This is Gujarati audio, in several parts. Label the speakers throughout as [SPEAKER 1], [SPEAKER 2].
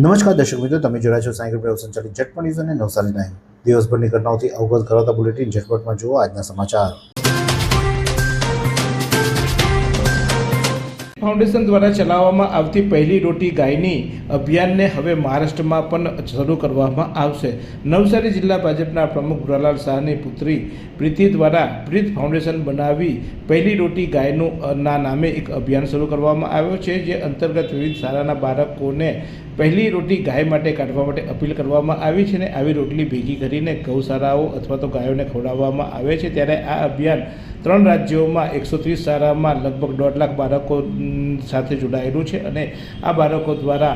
[SPEAKER 1] નમસ્કાર દર્શક મિત્રો, તમે જોડા છો સાયકલ પ્રયોગ સંચાલિત ઝટપટ ન્યૂઝ અને નવસારી ટાઈમ। દિવસભરની ઘટનાઓથી અવગત કરાવતા બુલેટિન ઝટપટમાં જુઓ આજના સમાચાર।
[SPEAKER 2] ફાઉન્ડેશન દ્વારા ચલાવવામાં આવતી પહેલી રોટી ગાયની અભિયાનને હવે મહારાષ્ટ્રમાં પણ શરૂ કરવામાં આવશે। નવસારી જિલ્લા ભાજપના પ્રમુખ ભુરાલાલ શાહની પુત્રી પ્રીતિ દ્વારા પ્રીત ફાઉન્ડેશન બનાવી પહેલી રોટી ગાયનું ના નામે એક અભિયાન શરૂ કરવામાં આવ્યો છે, જે અંતર્ગત વિવિધ શાળાના બાળકોને પહેલી રોટી ગાય માટે કાઢવા માટે અપીલ કરવામાં આવી છે અને આવી રોટલી ભેગી કરીને ગૌશાળાઓ અથવા તો ગાયોને ખવડાવવામાં આવે છે। ત્યારે આ અભિયાન 3 રાજ્યોમાં 130 શાળામાં લગભગ 1.5 લાખ બાળકો સાથે જોડાયેલું છે અને આ બાળકો દ્વારા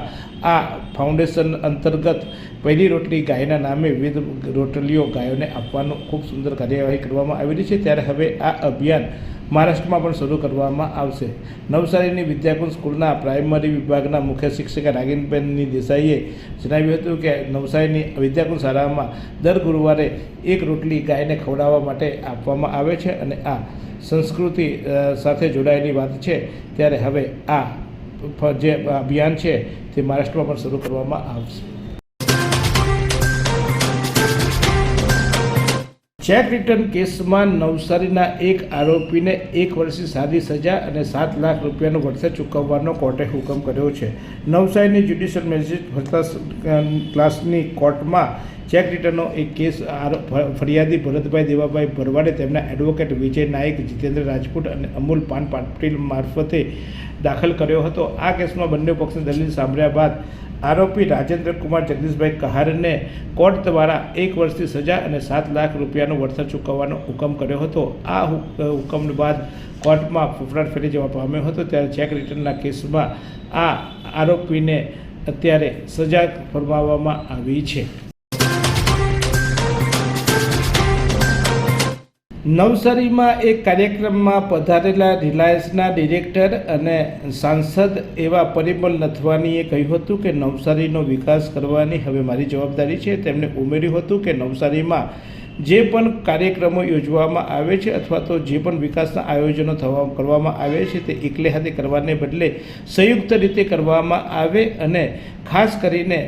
[SPEAKER 2] આ ફાઉન્ડેશન અંતર્ગત પહેલી રોટલી ગાયના નામે વિવિધ રોટલીઓ ગાયોને આપવાનું ખૂબ સુંદર કાર્યવાહી કરવામાં આવેલી છે। ત્યારે હવે આ અભિયાન મહારાષ્ટ્રમાં પણ શરૂ કરવામાં આવશે। નવસારીની વિદ્યાકુંજ સ્કૂલના પ્રાઇમરી વિભાગના મુખ્ય શિક્ષિકા નાગિનબેન દેસાઈએ જણાવ્યું હતું કે નવસારીની વિદ્યાકુંજ શાળામાં દર ગુરુવારે એક રોટલી ગાયને ખવડાવવા માટે આપવામાં આવે છે અને આ સંસ્કૃતિ સાથે જોડાયેલી વાત છે। ત્યારે હવે આ જે અભિયાન છે તે મહારાષ્ટ્રમાં પણ શરૂ કરવામાં આવશે। ચેક રિટર્ન કેસમાં નવસારીના એક આરોપીને 1 વર્ષની સાદી સજા અને 7 લાખ રૂપિયાનું વળતર ચૂકવવાનો કોર્ટે હુકમ કર્યો છે। નવસારીની જ્યુડિશિયલ મેજિસ્ટ્રેટ ફર્સ્ટ ક્લાસની કોર્ટમાં ચેક રિટર્નનો એક કેસ ફરિયાદી ભરતભાઈ દેવાભાઈ ભરવાડે તેમના એડવોકેટ વિજય નાયક, જીતેન્દ્ર રાજપૂત અને અમૂલ પાન પાટીલ મારફતે દાખલ કર્યો હતો। આ કેસમાં બંને પક્ષની દલીલ સાંભળ્યા બાદ આરોપી રાજેન્દ્ર કુમાર જગદીશભાઈ કહારને કોર્ટ દ્વારા 1 વર્ષની સજા અને 7 લાખ રૂપિયાનું વળતર ચૂકવવાનો હુકમ કર્યો હતો। આ હુકમ બાદ કોર્ટમાં ફફડાટ ફેરી જવા પામ્યો હતો। ત્યારે ચેક રિટર્નના કેસમાં આ આરોપીને અત્યારે સજા ફરમાવવામાં આવી છે। નવસારીમાં એક કાર્યક્રમમાં પધારેલા રિલાયન્સના ડિરેક્ટર અને સાંસદ એવા પરિમલ નથવાનીએ કહ્યું હતું કે નવસારીનો વિકાસ કરવાની હવે મારી જવાબદારી છે। તેમણે ઉમેર્યું હતું કે નવસારીમાં જે પણ કાર્યક્રમો યોજવામાં આવે છે અથવા તો જે પણ વિકાસના આયોજનો કરવામાં આવે છે તે એકલે હાથે કરવાને બદલે સંયુક્ત રીતે કરવામાં આવે અને ખાસ કરીને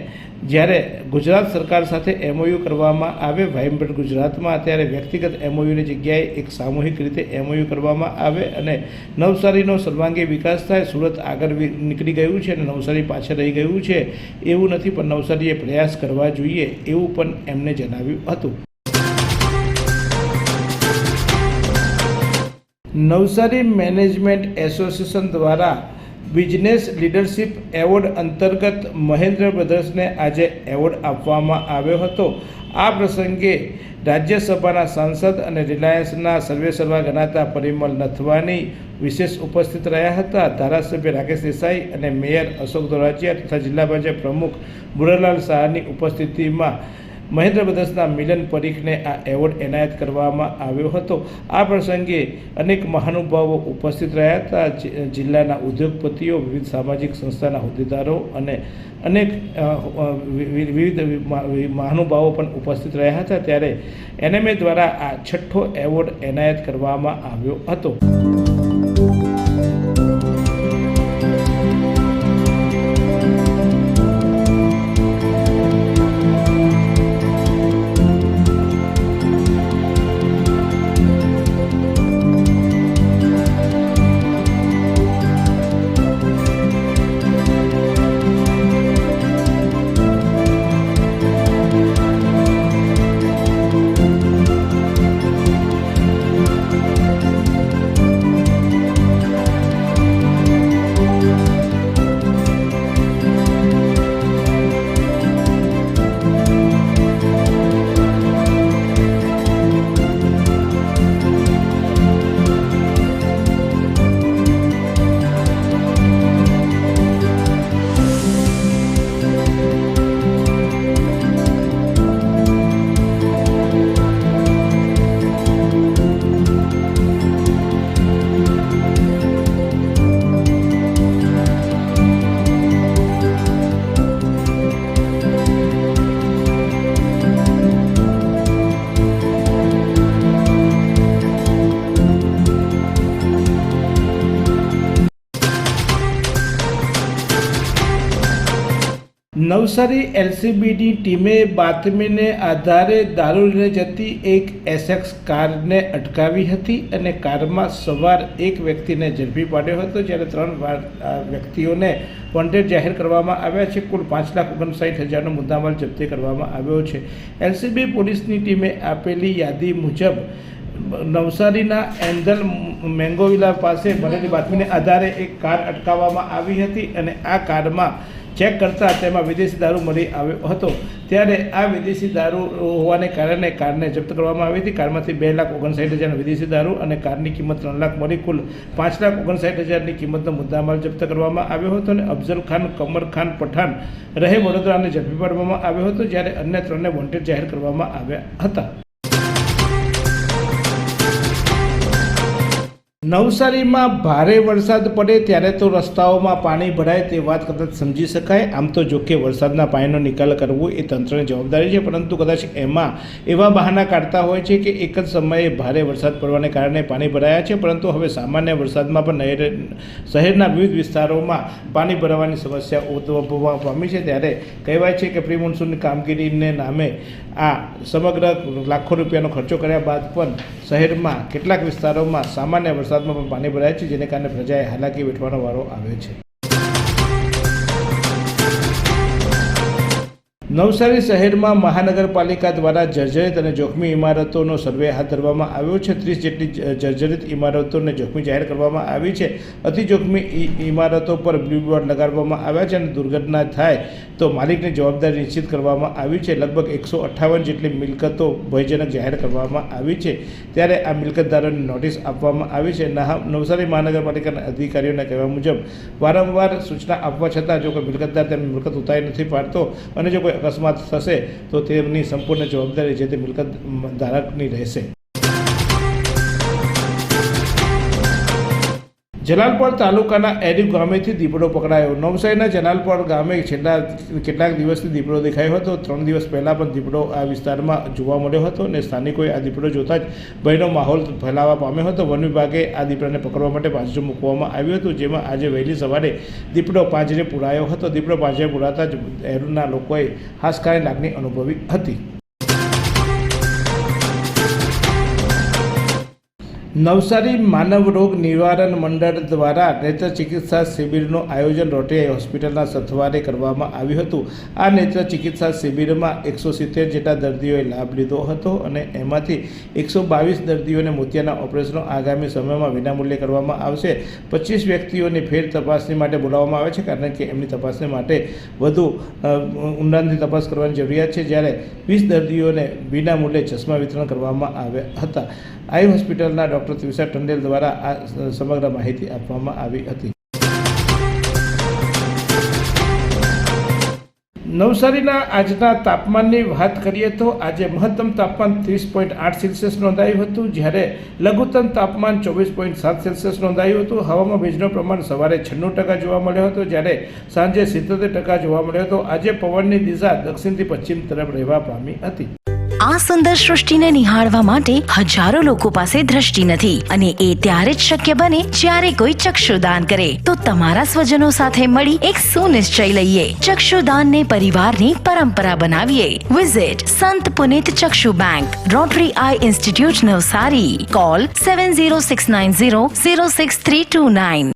[SPEAKER 2] જ્યારે ગુજરાત સરકાર સાથે MOU કરવામાં આવે વાઇબ્રન્ટ ગુજરાતમાં, ત્યારે વ્યક્તિગત MOUની જગ્યાએ એક સામૂહિક રીતે MOU કરવામાં આવે અને નવસારીનો સર્વાંગી વિકાસ થાય। સુરત આગળ નીકળી ગયું છે અને નવસારી પાછળ રહી ગયું છે એવું નથી, પણ નવસારીએ પ્રયાસ કરવા જોઈએ એવું પણ એમને જણાવ્યું હતું। નવસારી મેનેજમેન્ટ એસોસિએશન દ્વારા બિઝનેસ લીડરશિપ એવોર્ડ અંતર્ગત મહેન્દ્ર બ્રધર્સને આજે એવોર્ડ આપવામાં આવ્યો હતો। આ પ્રસંગે રાજ્યસભાના સાંસદ અને રિલાયન્સના સર્વેસર્વા ગણાતા પરિમલ નથવાની વિશેષ ઉપસ્થિત રહ્યા હતા। ધારાસભ્ય રાકેશ દેસાઈ અને મેયર અશોક ધોળાજીયા તથા જિલ્લા ભાજપ પ્રમુખ ભુરાલાલ શાહની ઉપસ્થિતિમાં મહેન્દ્ર બ્રધર્સના મિલન પરીખને આ એવોર્ડ એનાયત કરવામાં આવ્યો હતો। આ પ્રસંગે અનેક મહાનુભાવો ઉપસ્થિત રહ્યા હતા। જિલ્લાના ઉદ્યોગપતિઓ, વિવિધ સામાજિક સંસ્થાના હોદ્દેદારો અને અનેક વિવિધ મહાનુભાવો પણ ઉપસ્થિત રહ્યા હતા। ત્યારે NMA દ્વારા આ 6થો એવોર્ડ એનાયત કરવામાં આવ્યો હતો। નવસારી એલસીબીની ટીમે બાતમીને આધારે દારૂ લઈને જતી એક એસએક્સ કારને અટકાવી હતી અને કારમાં સવાર એક વ્યક્તિને ઝડપી પાડ્યો હતો, જ્યારે 3 વ્યક્તિઓને વોન્ટેડ જાહેર કરવામાં આવ્યા છે. કુલ 5,59,000નો મુદ્દામાલ જપ્તી કરવામાં આવ્યો છે. એલસીબી પોલીસની ટીમે આપેલી યાદી મુજબ નવસારીના એન્ડલ મેંગોવિલા પાસે મળેલી બાતમીને આધારે એક કાર અટકાવવામાં આવી હતી અને આ કારમાં ચેક કરતા તેમાં વિદેશી દારૂ મળી આવ્યો હતો. ત્યારે આ વિદેશી દારૂ હોવાને કારણે કારને જપ્ત કરવામાં આવી હતી. કારમાંથી 2,59,000 વિદેશી દારૂ અને કારની કિંમત 3 લાખ મળી કુલ 5,59,000ની કિંમતનો મુદ્દામાલ જપ્ત કરવામાં આવ્યો હતો અને અફઝલ ખાન, કમર ખાન પઠાણ રહે વડોદરાને ઝડપી પાડવામાં આવ્યો હતો, જ્યારે અન્ય 3ને વોન્ટેડ જાહેર કરવામાં આવ્યા હતા. નવસારીમાં ભારે વરસાદ પડે ત્યારે તો રસ્તાઓમાં પાણી ભરાય તે વાત કદાચ સમજી શકાય. આમ તો જો કે વરસાદના પાણીનો નિકાલ કરવો એ તંત્રની જવાબદારી છે, પરંતુ કદાચ એમાં એવા બહાના કાઢતા હોય છે કે એક જ સમયે ભારે વરસાદ પડવાને કારણે પાણી ભરાયા છે, પરંતુ હવે સામાન્ય વરસાદમાં પણ શહેરના વિવિધ વિસ્તારોમાં પાણી ભરાવાની સમસ્યા ઉદ્ભવવા પામી છે. ત્યારે કહેવાય છે કે પ્રી મોન્સૂનની કામગીરીને નામે આ સમગ્ર લાખો રૂપિયાનો ખર્ચો કર્યા બાદ પણ શહેરમાં કેટલાક વિસ્તારોમાં સામાન્ય વરસાદમાં પણ પાણી ભરાય છે, જેને કારણે પ્રજાએ હાલાકી વેઠવાનો વારો આવ્યો છે. નવસારી શહેરમાં મહાનગરપાલિકા દ્વારા જર્જરિત અને જોખમી ઇમારતોનો સર્વે હાથ ધરવામાં આવ્યો છે. 30 જેટલી જર્જરિત ઇમારતોને જોખમી જાહેર કરવામાં આવી છે. અતિ જોખમી ઇમારતો પર બ્લુ બોર્ડ લગાડવામાં આવ્યા છે અને દુર્ઘટના થાય તો માલિકની જવાબદારી નિશ્ચિત કરવામાં આવી છે. લગભગ 158 જેટલી મિલકતો ભયજનક જાહેર કરવામાં આવી છે. ત્યારે આ મિલકતદારોને નોટિસ આપવામાં આવી છે. નવસારી મહાનગરપાલિકાના અધિકારીઓના કહેવા મુજબ વારંવાર સૂચના આપવા છતાં જો કોઈ મિલકતદાર તેમની મિલકત ઉતારી નથી પાડતો અને જો કોઈ અકસ્માત થશે તો તેમની સંપૂર્ણ જવાબદારી જે તે મિલકત ધારકની રહેશે. જલાલપોર તાલુકાના એરિફ ગામેથી દીપડો પકડાયો. નવસારીના જલાલપોર ગામે છેલ્લા કેટલાક દિવસથી દીપડો દેખાયો હતો. 3 દિવસ પહેલાં પણ દીપડો આ વિસ્તારમાં જોવા મળ્યો હતો અને સ્થાનિકોએ આ દીપડો જોતા જ ભયનો માહોલ ફેલાવા પામ્યો હતો. વન વિભાગે આ દીપડાને પકડવા માટે પાંજરું મૂકવામાં આવ્યું હતું, જેમાં આજે વહેલી સવારે દીપડો પાંજરે પુરાયો હતો. દીપડો પાંજરે પુરાતા જ શહેરના લોકોએ હાશકારની લાગણી અનુભવી હતી. નવસારી માનવ રોગ નિવારણ મંડળ દ્વારા નેત્ર ચિકિત્સા શિબિરનું આયોજન રોટરી હોસ્પિટલના સથવારે કરવામાં આવ્યું હતું. આ નેત્ર ચિકિત્સા શિબિરમાં 170 જેટલા દર્દીઓએ લાભ લીધો હતો અને એમાંથી 122 દર્દીઓને મોતિયાના ઓપરેશનો આગામી સમયમાં વિનામૂલ્યે કરવામાં આવશે. 25 વ્યક્તિઓને ફેર તપાસણી માટે બોલાવવામાં આવે છે, કારણ કે એમની તપાસણી માટે વધુ ઊંડાણથી તપાસ કરવાની જરૂરિયાત છે, જ્યારે 20 દર્દીઓને વિનામૂલ્યે ચશ્મા વિતરણ કરવામાં આવ્યા હતા. આઈ હોસ્પિટલના ડૉક્ટર ત્રિષા ટંડેલ દ્વારા આ સમગ્ર માહિતી આપવામાં આવી હતી. નવસારીના આજના તાપમાનની વાત કરીએ તો આજે મહત્તમ તાપમાન 30.8 સેલ્સિયસ નોંધાયું હતું, જ્યારે લઘુત્તમ તાપમાન 24.7 સેલ્સિયસ નોંધાયું હતું. હવામાં ભેજનું પ્રમાણ સવારે 96% જોવા મળ્યો હતો, જ્યારે સાંજે 77% જોવા મળ્યો હતો. આજે પવનની દિશા દક્ષિણથી પશ્ચિમ તરફ રહેવા પામી હતી.
[SPEAKER 3] આ સુંદર સૃષ્ટિને નિહાળવા માટે હજારો લોકો પાસે દ્રષ્ટિ નથી અને એ ત્યારે જ શક્ય બને જ્યારે કોઈ ચક્ષુદાન કરે. તો તમારા સ્વજનો સાથે મળી એક સુનિશ્ચય લઈએ, ચક્ષુદાનને પરિવારની પરંપરા બનાવીએ. Visit Sant Punit Chakshu bank, rotary eye institute Navsari. Call 7069006329.